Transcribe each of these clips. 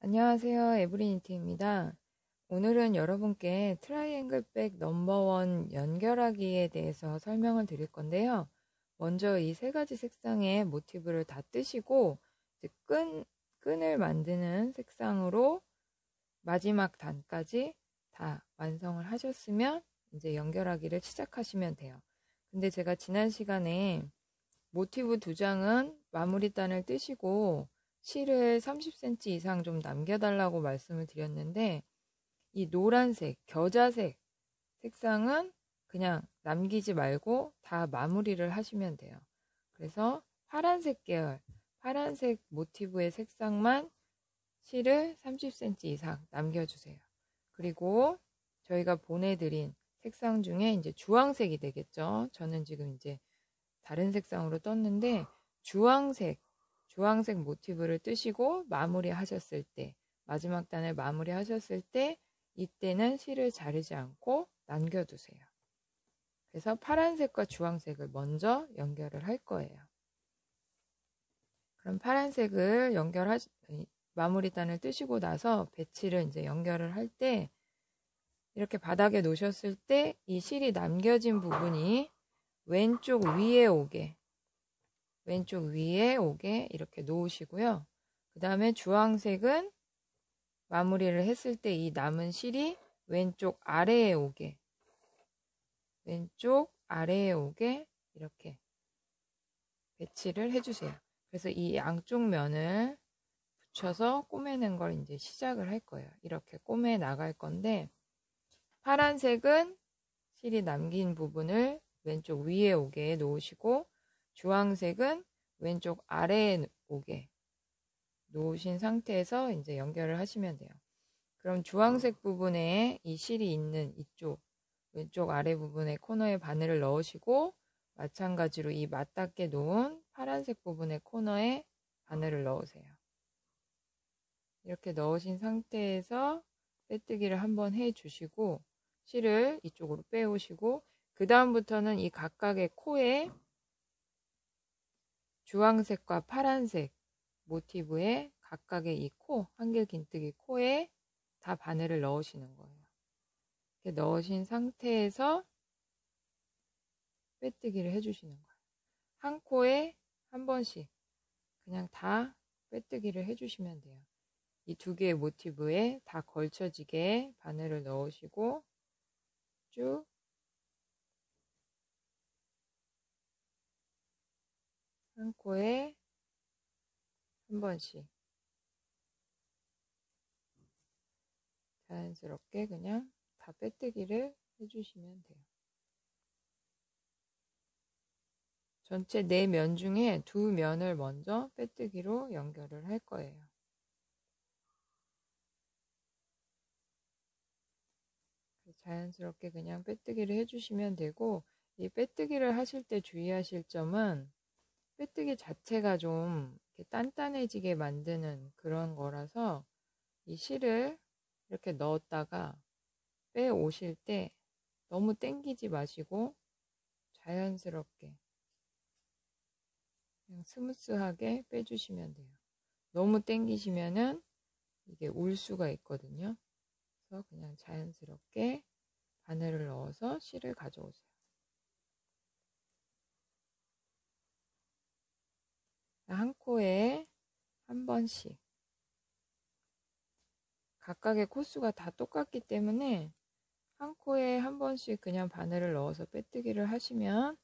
안녕하세요. 에브리니티입니다. 오늘은 여러분께 트라이앵글 백 넘버원 연결하기에 대해서 설명을 드릴 건데요. 먼저 이 세 가지 색상의 모티브를 다 뜨시고 이제 끈을 만드는 색상으로 마지막 단까지 다 완성을 하셨으면 이제 연결하기를 시작하시면 돼요. 근데 제가 지난 시간에 모티브 2장은 마무리단을 뜨시고 실을 30cm 이상 좀 남겨달라고 말씀을 드렸는데, 이 노란색, 겨자색 색상은 그냥 남기지 말고 다 마무리를 하시면 돼요. 그래서 파란색 계열, 파란색 모티브의 색상만 실을 30cm 이상 남겨주세요. 그리고 저희가 보내드린 색상 중에 이제 주황색이 되겠죠. 저는 지금 이제 다른 색상으로 떴는데 주황색 모티브를 뜨시고 마무리 하셨을 때, 마지막 단을 마무리 하셨을 때 이때는 실을 자르지 않고 남겨두세요. 그래서 파란색과 주황색을 먼저 연결을 할 거예요. 그럼 파란색을 마무리 단을 뜨시고 나서 배치를 이제 연결을 할 때, 이렇게 바닥에 놓으셨을 때 이 실이 남겨진 부분이 왼쪽 위에 오게 이렇게 놓으시고요. 그 다음에 주황색은 마무리를 했을 때 이 남은 실이 왼쪽 아래에 오게 이렇게 배치를 해주세요. 그래서 이 양쪽 면을 붙여서 꼬매는 걸 이제 시작을 할 거예요. 이렇게 꼬매 나갈 건데, 파란색은 실이 남긴 부분을 왼쪽 위에 오게 놓으시고, 주황색은 왼쪽 아래에 오게 놓으신 상태에서 이제 연결을 하시면 돼요. 그럼 주황색 부분에 이 실이 있는 이쪽 왼쪽 아래 부분에 코너에 바늘을 넣으시고, 마찬가지로 이 맞닿게 놓은 파란색 부분의 코너에 바늘을 넣으세요. 이렇게 넣으신 상태에서 빼뜨기를 한번 해주시고 실을 이쪽으로 빼오시고, 그 다음부터는 이 각각의 코에 주황색과 파란색 모티브의 각각의 이 코, 한길긴뜨기 코에 다 바늘을 넣으시는 거예요. 이렇게 넣으신 상태에서 빼뜨기를 해주시는 거예요. 한 코에 한 번씩 그냥 다 빼뜨기를 해주시면 돼요. 이 두 개의 모티브에 다 걸쳐지게 바늘을 넣으시고 쭉 한 코에 한 번씩 자연스럽게 그냥 다 빼뜨기를 해주시면 돼요. 전체 4면 중에 2면을 먼저 빼뜨기로 연결을 할 거예요. 자연스럽게 그냥 빼뜨기를 해주시면 되고, 이 빼뜨기를 하실 때 주의하실 점은 빼뜨기 자체가 좀 이렇게 단단해지게 만드는 그런 거라서 이 실을 이렇게 넣었다가 빼오실 때 너무 당기지 마시고 자연스럽게 그냥 스무스하게 빼주시면 돼요. 너무 당기시면은 이게 울 수가 있거든요. 그래서 그냥 자연스럽게 바늘을 넣어서 실을 가져오세요. 한 코에 한 번씩, 각각의 코수가 다 똑같기 때문에 한 코에 한 번씩 그냥 바늘을 넣어서 빼뜨기를 하시면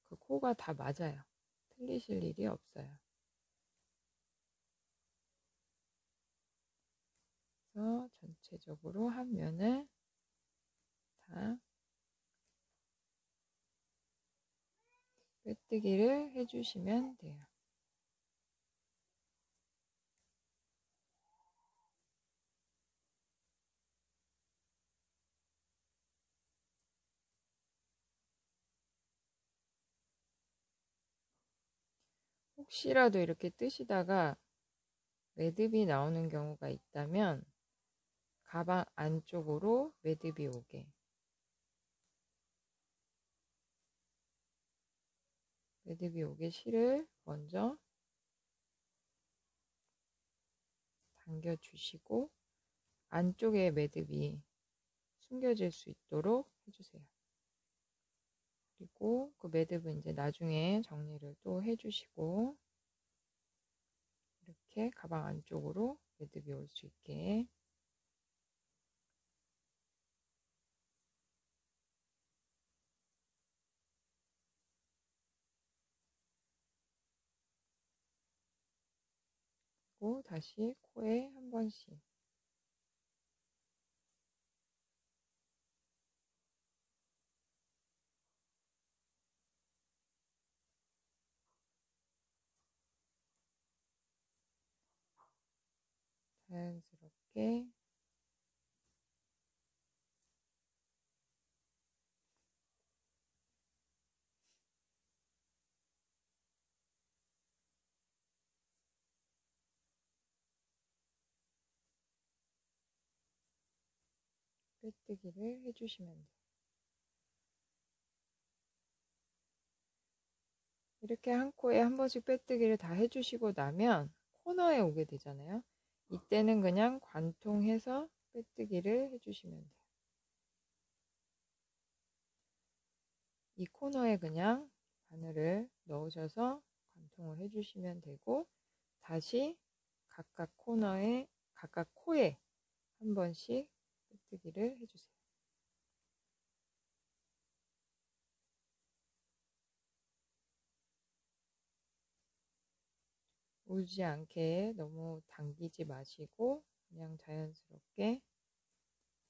그 코가 다 맞아요. 틀리실 일이 없어요. 그래서 전체적으로 한 면을 다 빼뜨기를 해주시면 돼요. 혹시라도 이렇게 뜨시다가 매듭이 나오는 경우가 있다면 가방 안쪽으로 매듭이 오게 실을 먼저 당겨주시고 안쪽에 매듭이 숨겨질 수 있도록 해주세요. 그리고 그 매듭은 이제 나중에 정리를 또 해주시고 이렇게 가방 안쪽으로 매듭이 올 수 있게 그리고 다시 코에 한 번씩 자연스럽게 빼뜨기를 해주시면 돼요. 이렇게 한 코에 한 번씩 빼뜨기를 다 해주시고 나면 코너에 오게 되잖아요. 이때는 그냥 관통해서 빼뜨기를 해주시면 돼요. 이 코너에 그냥 바늘을 넣으셔서 관통을 해주시면 되고 다시 각각 코너에 각각 코에 한 번씩 빼뜨기를 해주세요. 울지 않게 너무 당기지 마시고 그냥 자연스럽게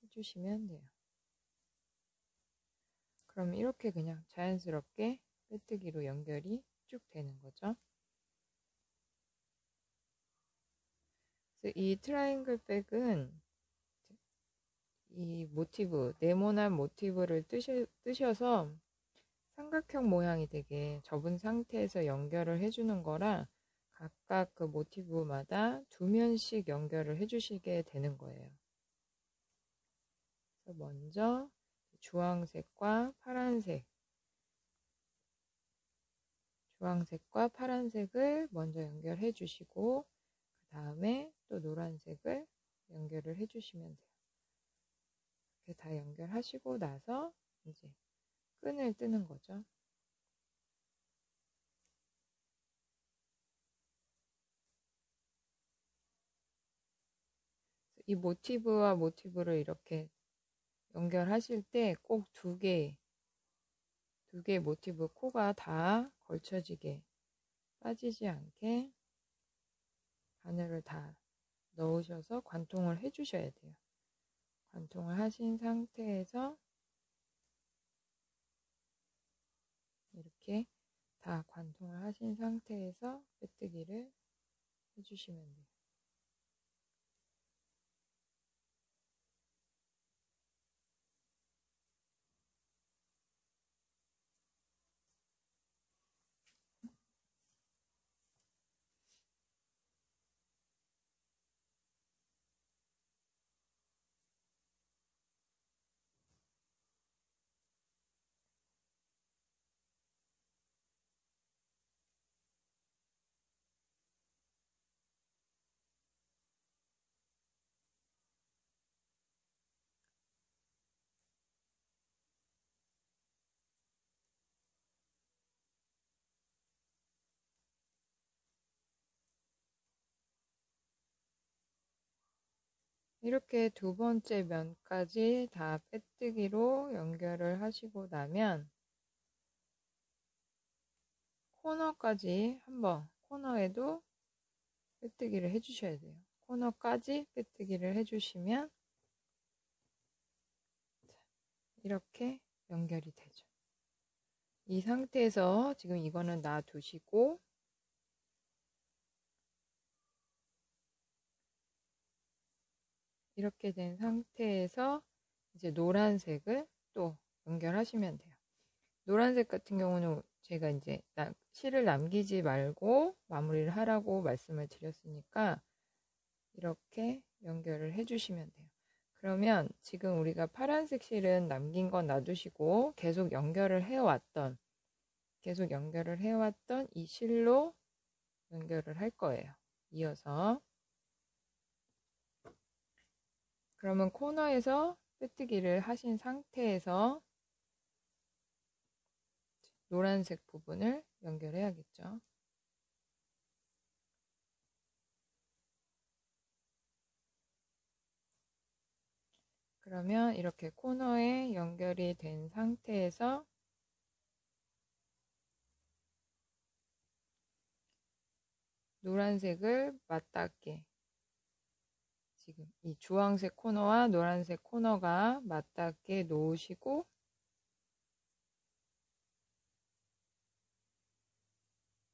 해주시면 돼요. 그럼 이렇게 그냥 자연스럽게 빼뜨기로 연결이 쭉 되는 거죠. 그래서 이 트라이앵글 백은 이 모티브, 네모난 모티브를 뜨셔서 삼각형 모양이 되게 접은 상태에서 연결을 해주는 거라 각각 그 모티브마다 2면씩 연결을 해주시게 되는 거예요. 그래서 먼저 주황색과 파란색을 먼저 연결해 주시고 그 다음에 또 노란색을 연결을 해 주시면 돼요. 이렇게 다 연결하시고 나서 이제 끈을 뜨는 거죠. 이 모티브와 모티브를 이렇게 연결하실 때 꼭 두 개 모티브 코가 다 걸쳐지게 빠지지 않게 바늘을 다 넣으셔서 관통을 해 주셔야 돼요. 관통을 하신 상태에서 이렇게 다 관통을 하신 상태에서 빼뜨기를 해주시면 돼요. 이렇게 두 번째 면까지 다 빼뜨기로 연결을 하시고 나면 코너까지 한번 코너에도 빼뜨기를 해주셔야 돼요. 코너까지 빼뜨기를 해주시면 이렇게 연결이 되죠. 이 상태에서 지금 이거는 놔두시고 이렇게 된 상태에서 이제 노란색을 또 연결하시면 돼요. 노란색 같은 경우는 제가 이제 실을 남기지 말고 마무리를 하라고 말씀을 드렸으니까 이렇게 연결을 해주시면 돼요. 그러면 지금 우리가 파란색 실은 남긴 건 놔두시고 계속 연결을 해왔던 이 실로 연결을 할 거예요. 이어서 그러면 코너에서 빼뜨기를 하신 상태에서 노란색 부분을 연결해야겠죠. 그러면 이렇게 코너에 연결이 된 상태에서 노란색을 맞닿게, 지금 이 주황색 코너와 노란색 코너가 맞닿게 놓으시고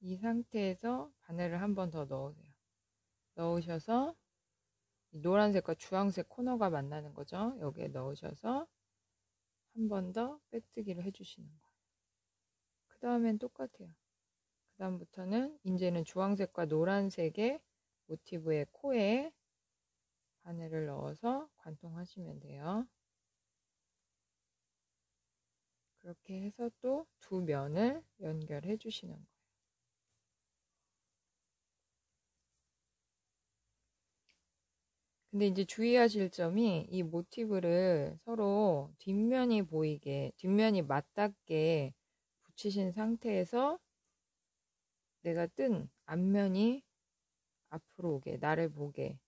이 상태에서 바늘을 한 번 더 넣으세요. 넣으셔서 노란색과 주황색 코너가 만나는 거죠. 여기에 넣으셔서 한 번 더 빼뜨기를 해주시는 거예요. 그 다음엔 똑같아요. 그 다음부터는 이제는 주황색과 노란색의 모티브의 코에 바늘을 넣어서 관통하시면 돼요. 그렇게 해서 또 두 면을 연결해 주시는 거예요. 근데 이제 주의하실 점이 이 모티브를 서로 뒷면이 보이게, 뒷면이 맞닿게 붙이신 상태에서 내가 뜬 앞면이 앞으로 오게, 나를 보게,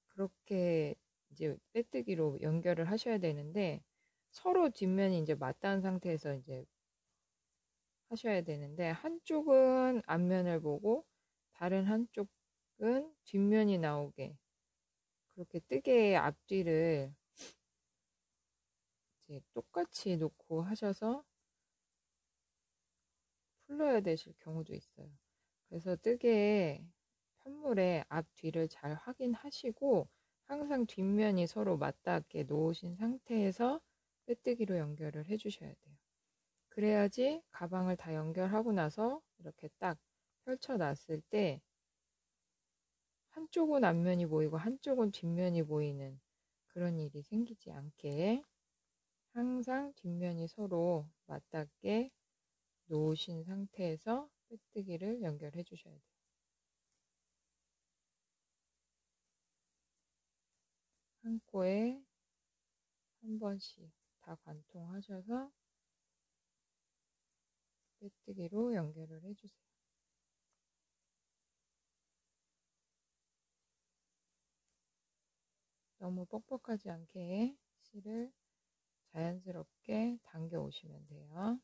그렇게 이제 빼뜨기로 연결을 하셔야 되는데, 서로 뒷면이 이제 맞닿은 상태에서 이제 하셔야 되는데, 한쪽은 앞면을 보고 다른 한쪽은 뒷면이 나오게, 그렇게 뜨개의 앞뒤를 이제 똑같이 놓고 하셔서 풀러야 되실 경우도 있어요. 그래서 뜨개의 편물의 앞뒤를 잘 확인하시고 항상 뒷면이 서로 맞닿게 놓으신 상태에서 빼뜨기로 연결을 해주셔야 돼요. 그래야지 가방을 다 연결하고 나서 이렇게 딱 펼쳐놨을 때 한쪽은 앞면이 보이고 한쪽은 뒷면이 보이는 그런 일이 생기지 않게 항상 뒷면이 서로 맞닿게 놓으신 상태에서 빼뜨기를 연결해 주셔야 돼요. 한 코에 한 번씩 다 관통하셔서 빼뜨기로 연결을 해주세요. 너무 뻑뻑하지 않게 실을 자연스럽게 당겨 오시면 돼요.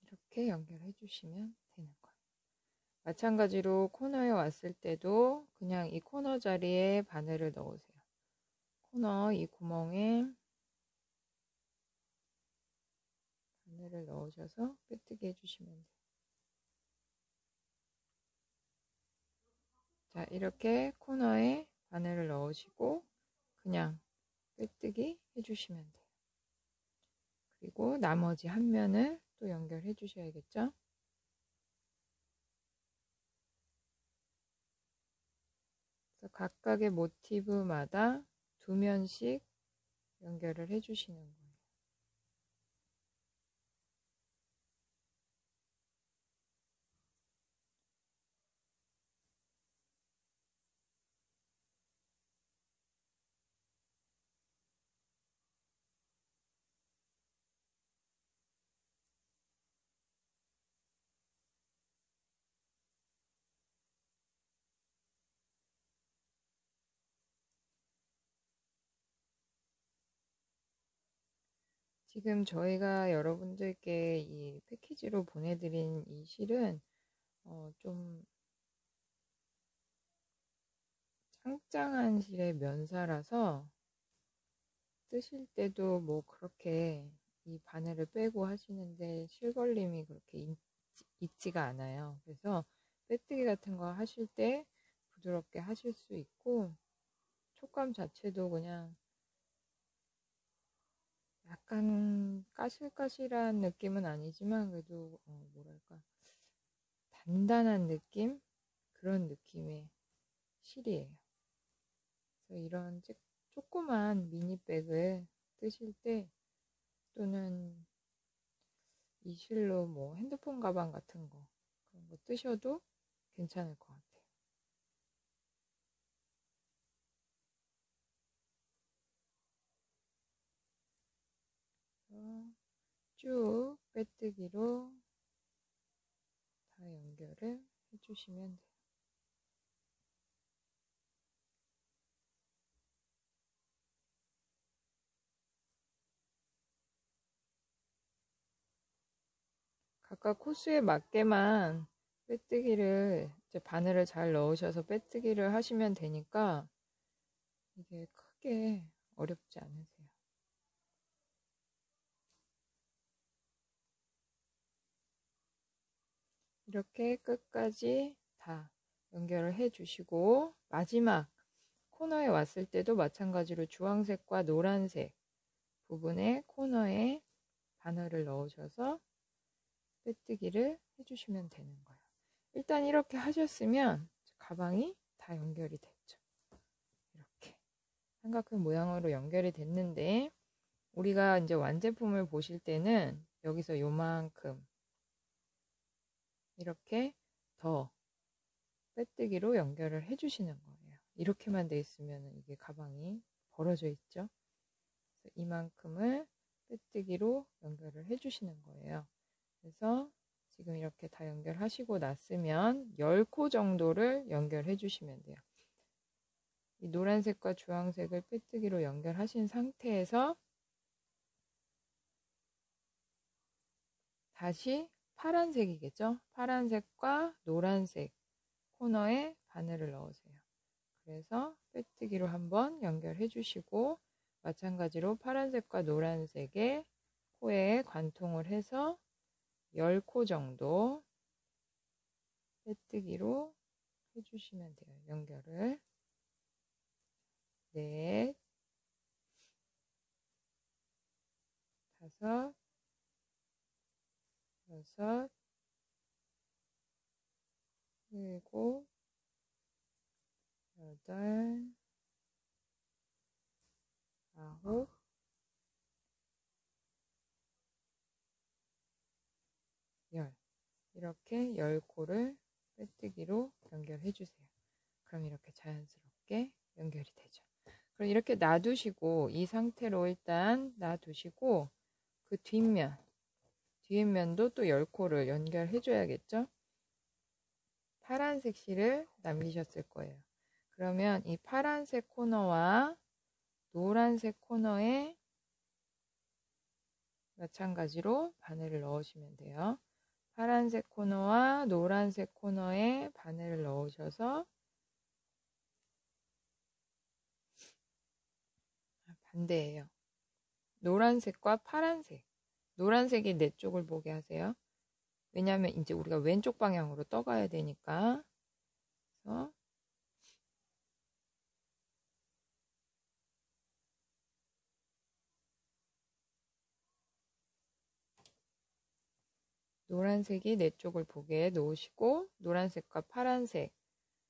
이렇게 연결해 주시면 되는 거예요. 마찬가지로 코너에 왔을 때도 그냥 이 코너 자리에 바늘을 넣으세요. 코너 이 구멍에 바늘을 넣으셔서 빼뜨기 해주시면 돼요. 자, 이렇게 코너에 바늘을 넣으시고 그냥 빼뜨기 해주시면 돼요. 그리고 나머지 한 면을 또 연결해 주셔야겠죠? 그래서 각각의 모티브마다 두 면씩 연결을 해 주시는 거예요. 지금 저희가 여러분들께 이 패키지로 보내드린 이 실은 좀 짱짱한 실의 면사라서 뜨실 때도 뭐 그렇게 이 바늘을 빼고 하시는데 실걸림이 그렇게 있지가 않아요. 그래서 빼뜨기 같은 거 하실 때 부드럽게 하실 수 있고 촉감 자체도 그냥 약간 까실까실한 느낌은 아니지만 그래도 뭐랄까 단단한 느낌? 그런 느낌의 실이에요. 그래서 이런 조그만 미니백을 뜨실 때 또는 이 실로 뭐 핸드폰 가방 같은 거 그런 거 뜨셔도 괜찮을 것 같아요. 쭉 빼뜨기로 다 연결을 해주시면 돼요. 각각 코스에 맞게만 빼뜨기를 이제 바늘을 잘 넣으셔서 빼뜨기를 하시면 되니까 이게 크게 어렵지 않으세요. 이렇게 끝까지 다 연결을 해 주시고 마지막 코너에 왔을 때도 마찬가지로 주황색과 노란색 부분에 코너에 바늘을 넣으셔서 빼뜨기를 해주시면 되는 거예요. 일단 이렇게 하셨으면 가방이 다 연결이 됐죠. 이렇게 삼각형 모양으로 연결이 됐는데 우리가 이제 완제품을 보실 때는 여기서 요만큼 이렇게 더 빼뜨기로 연결을 해주시는 거예요. 이렇게만 돼 있으면 이게 가방이 벌어져 있죠. 그래서 이만큼을 빼뜨기로 연결을 해주시는 거예요. 그래서 지금 이렇게 다 연결하시고 났으면 10코 정도를 연결해 주시면 돼요. 이 노란색과 주황색을 빼뜨기로 연결하신 상태에서 다시 파란색이겠죠? 파란색과 노란색 코너에 바늘을 넣으세요. 그래서 빼뜨기로 한번 연결해 주시고 마찬가지로 파란색과 노란색의 코에 관통을 해서 10코 정도 빼뜨기로 해주시면 돼요. 연결을. 넷, 다섯, 여섯, 일곱, 여덟, 아홉, 열. 이렇게 10코를 빼뜨기로 연결해 주세요. 그럼 이렇게 자연스럽게 연결이 되죠. 그럼 이렇게 놔두시고 이 상태로 일단 놔두시고 그 뒷면도 또 10코를 연결해 줘야겠죠. 파란색 실을 남기셨을 거예요. 그러면 이 파란색 코너와 노란색 코너에 마찬가지로 바늘을 넣으시면 돼요. 파란색 코너와 노란색 코너에 바늘을 넣으셔서 반대예요. 노란색과 파란색. 노란색이 내 쪽을 보게 하세요. 왜냐하면 이제 우리가 왼쪽 방향으로 떠가야 되니까. 그래서 노란색이 내 쪽을 보게 놓으시고 노란색과 파란색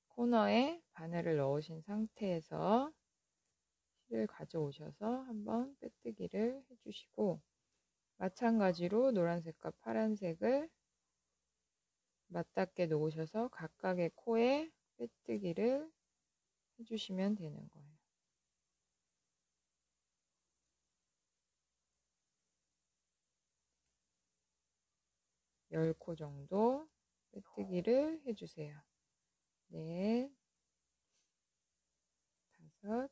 코너에 바늘을 넣으신 상태에서 실을 가져오셔서 한번 빼뜨기를 해주시고 마찬가지로 노란색과 파란색을 맞닿게 놓으셔서 각각의 코에 빼뜨기를 해주시면 되는 거예요. 10코 정도 빼뜨기를 해주세요. 넷, 다섯,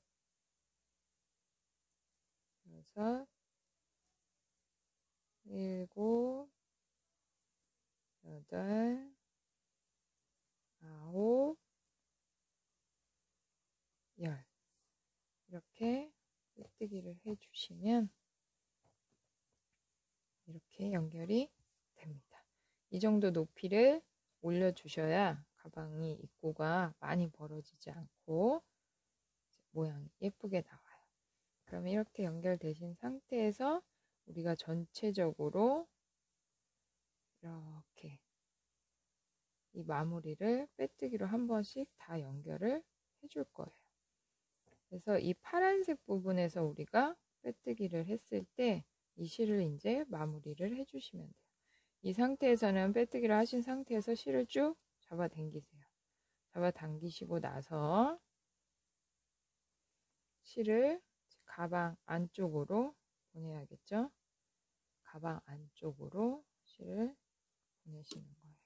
여섯, 일곱, 여덟, 아홉, 열. 이렇게 빼뜨기를 해주시면 이렇게 연결이 됩니다. 이 정도 높이를 올려주셔야 가방이 입구가 많이 벌어지지 않고 모양이 예쁘게 나와요. 그러면 이렇게 연결되신 상태에서 우리가 전체적으로 이렇게 이 마무리를 빼뜨기로 한 번씩 다 연결을 해줄 거예요. 그래서 이 파란색 부분에서 우리가 빼뜨기를 했을 때 이 실을 이제 마무리를 해주시면 돼요. 이 상태에서는 빼뜨기를 하신 상태에서 실을 쭉 잡아 당기세요. 잡아 당기시고 나서 실을 가방 안쪽으로 보내야겠죠? 가방 안쪽으로 실을 보내시는 거예요.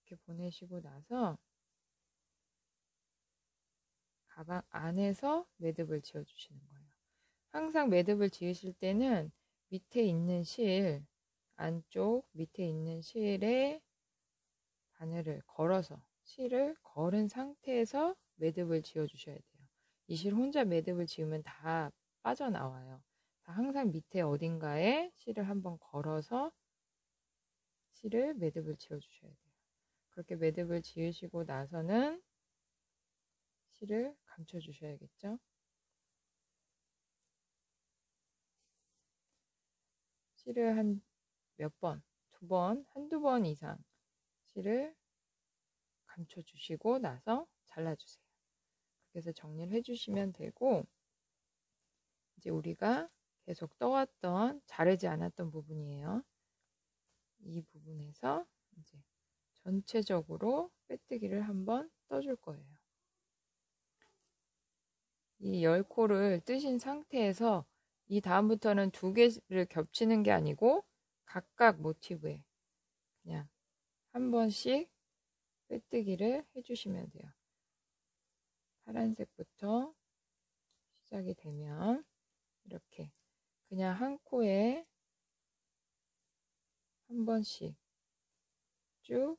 이렇게 보내시고 나서 가방 안에서 매듭을 지어주시는 거예요. 항상 매듭을 지으실 때는 밑에 있는 실, 안쪽 밑에 있는 실에 바늘을 걸어서 실을 걸은 상태에서 매듭을 지어 주셔야 돼요. 이 실 혼자 매듭을 지으면 다 빠져나와요. 항상 밑에 어딘가에 실을 한번 걸어서 실을 매듭을 지어 주셔야 돼요. 그렇게 매듭을 지으시고 나서는 실을 감춰 주셔야겠죠. 실을 한 몇 번, 두 번, 한두 번 이상 실을 감춰 주시고 나서 잘라주세요. 그렇게 해서 정리를 해주시면 되고, 이제 우리가 계속 떠왔던 자르지 않았던 부분이에요. 이 부분에서 이제 전체적으로 빼뜨기를 한번 떠줄 거예요. 이 10코를 뜨신 상태에서 이 다음부터는 두 개를 겹치는 게 아니고 각각 모티브에 그냥 한 번씩 빼뜨기를 해주시면 돼요. 파란색부터 시작이 되면 이렇게 그냥 한 코에 한 번씩 쭉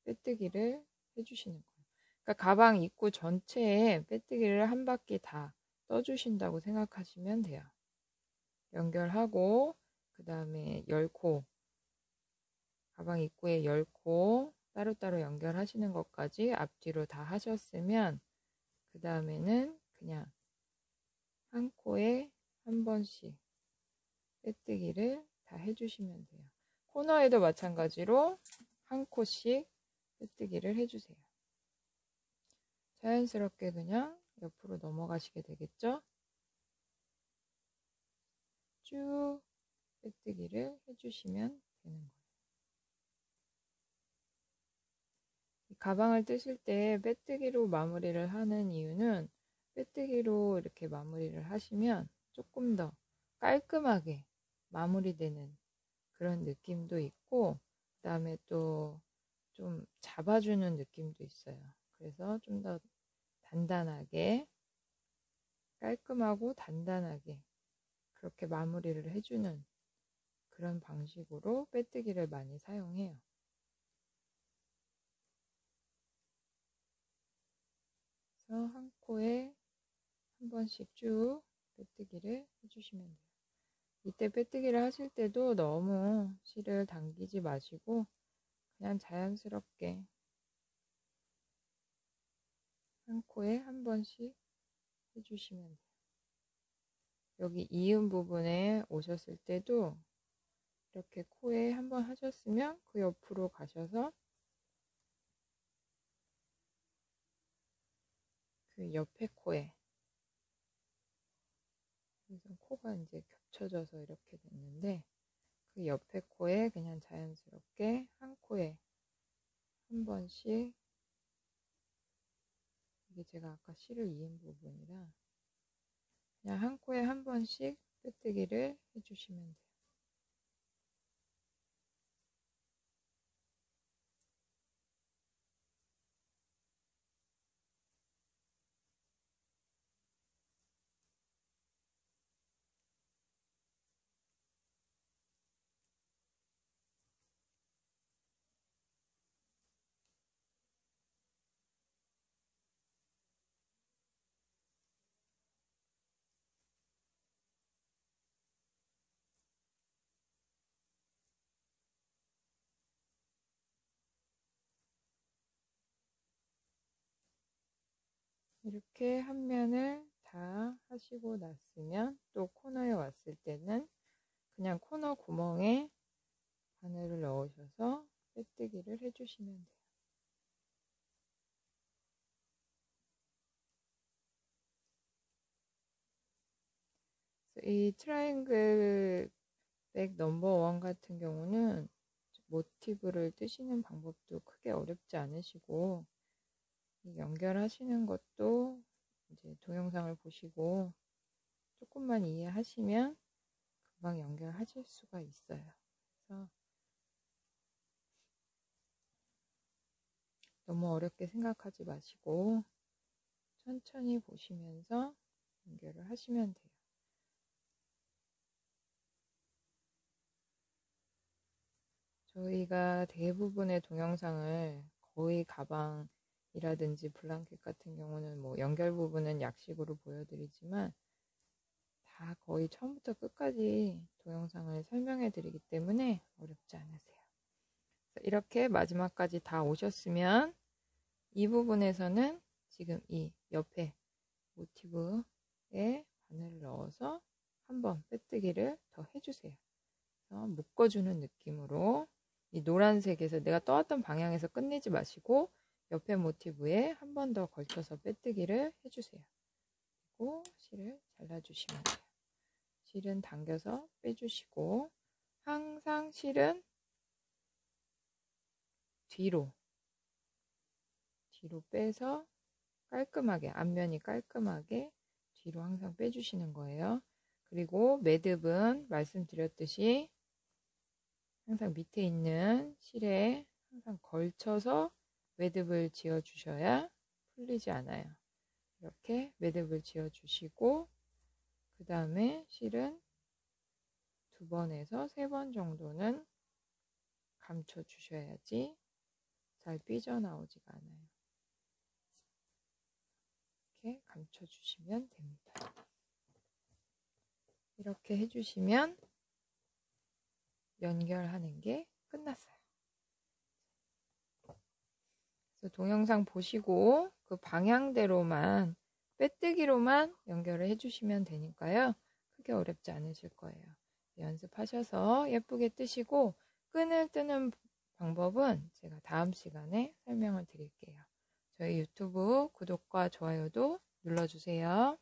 빼뜨기를 해주시는 거예요. 그러니까 가방 입구 전체에 빼뜨기를 한 바퀴 다 떠주신다고 생각하시면 돼요. 연결하고 그 다음에 10코, 가방 입구에 10코 따로따로 연결하시는 것까지 앞뒤로 다 하셨으면 그 다음에는 그냥 한 코에 한 번씩 빼뜨기를 다 해주시면 돼요. 코너에도 마찬가지로 한 코씩 빼뜨기를 해주세요. 자연스럽게 그냥 옆으로 넘어가시게 되겠죠? 쭉 빼뜨기를 해주시면 되는 거예요. 가방을 뜨실 때 빼뜨기로 마무리를 하는 이유는 빼뜨기로 이렇게 마무리를 하시면 조금 더 깔끔하게 마무리되는 그런 느낌도 있고, 그 다음에 또 좀 잡아주는 느낌도 있어요. 그래서 좀 더 단단하게, 깔끔하고 단단하게 그렇게 마무리를 해주는 그런 방식으로 빼뜨기를 많이 사용해요. 그래서 한 코에 한 번씩 쭉 빼뜨기를 해주시면 돼요. 이때 빼뜨기를 하실 때도 너무 실을 당기지 마시고 그냥 자연스럽게 한 코에 한 번씩 해주시면 돼요. 여기 이음 부분에 오셨을 때도 이렇게 코에 한 번 하셨으면 그 옆으로 가셔서 그 옆에 코에, 그래서 코가 이제 겹쳐져서 이렇게 됐는데 그 옆에 코에 그냥 자연스럽게 한 코에 한 번씩, 이게 제가 아까 실을 이은 부분이라 그냥 한 코에 한 번씩 빼뜨기를 해주시면 돼요. 이렇게 한 면을 다 하시고 났으면 또 코너에 왔을 때는 그냥 코너 구멍에 바늘을 넣으셔서 빼뜨기를 해주시면 돼요. 이 트라이앵글 백 넘버 1 같은 경우는 모티브를 뜨시는 방법도 크게 어렵지 않으시고, 연결하시는 것도 이제 동영상을 보시고 조금만 이해하시면 금방 연결하실 수가 있어요. 그래서 너무 어렵게 생각하지 마시고 천천히 보시면서 연결을 하시면 돼요. 저희가 대부분의 동영상을 거의 가방이라든지 블랑켓 같은 경우는 뭐 연결 부분은 약식으로 보여드리지만 다 거의 처음부터 끝까지 동영상을 설명해 드리기 때문에 어렵지 않으세요. 이렇게 마지막까지 다 오셨으면 이 부분에서는 지금 이 옆에 모티브에 바늘을 넣어서 한번 빼뜨기를 더 해주세요. 그래서 묶어주는 느낌으로 이 노란색에서 내가 떠왔던 방향에서 끝내지 마시고 옆에 모티브에 한 번 더 걸쳐서 빼뜨기를 해주세요. 그리고 실을 잘라주시면 돼요. 실은 당겨서 빼주시고 항상 실은 뒤로 빼서 깔끔하게, 앞면이 깔끔하게 뒤로 항상 빼주시는 거예요. 그리고 매듭은 말씀드렸듯이 항상 밑에 있는 실에 항상 걸쳐서 매듭을 지어 주셔야 풀리지 않아요. 이렇게 매듭을 지어 주시고 그 다음에 실은 2번에서 3번 정도는 감춰 주셔야지 잘 삐져나오지가 않아요. 이렇게 감춰 주시면 됩니다. 이렇게 해주시면 연결하는 게 끝났어요. 그래서 동영상 보시고 그 방향대로만 빼뜨기로만 연결을 해주시면 되니까요. 크게 어렵지 않으실 거예요. 연습하셔서 예쁘게 뜨시고 끈을 뜨는 방법은 제가 다음 시간에 설명을 드릴게요. 저희 유튜브 구독과 좋아요도 눌러주세요.